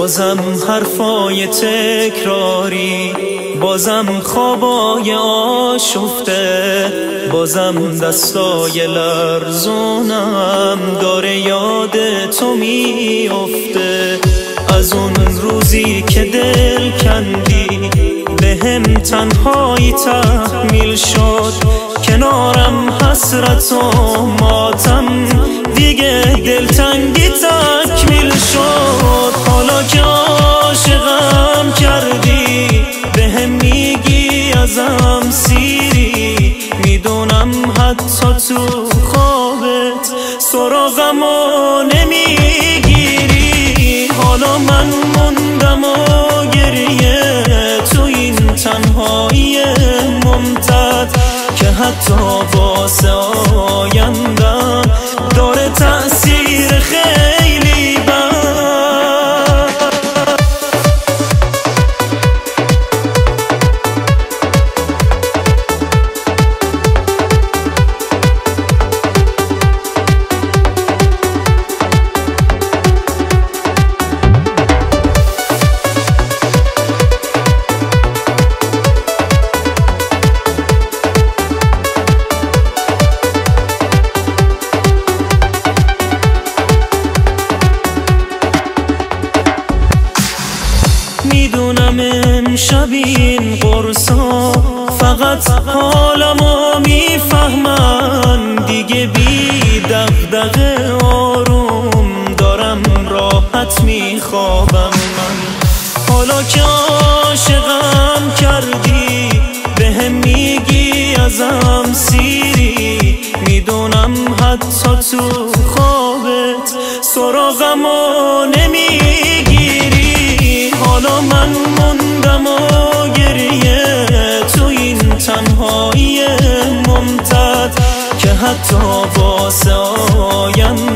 بازم حرفای تکراری، بازم خوابای آشفته، بازم دستای لرزونم داره یاد تو میفته. از اون روزی که دل کندی بهم تنهایی تحمیل شد، کنارم حسرت و ماتم دیگه دلتنگی تکمیل شد. حالا که عاشقم کردی بهم میگی ازم سیری، میدونم حتی تو خوابت سراغمو نمیگیری. حالا من موندم و گریه تو این تنهایی ممتد که حتی واسه آیندم داره تأثیر خیلی بد. میدونم امشب این قرصا فقط حالمو میفهمن، دیگه بی دغدغه آروم دارم راحت میخوابم من. حالا که عاشقم کردی بهم میگی ازم سیری، میدونم حتی تو خوابت سراغمو نمیگیری. حالا من موندم و گریه تو این تنهایی ممتد که حتی واسه آینده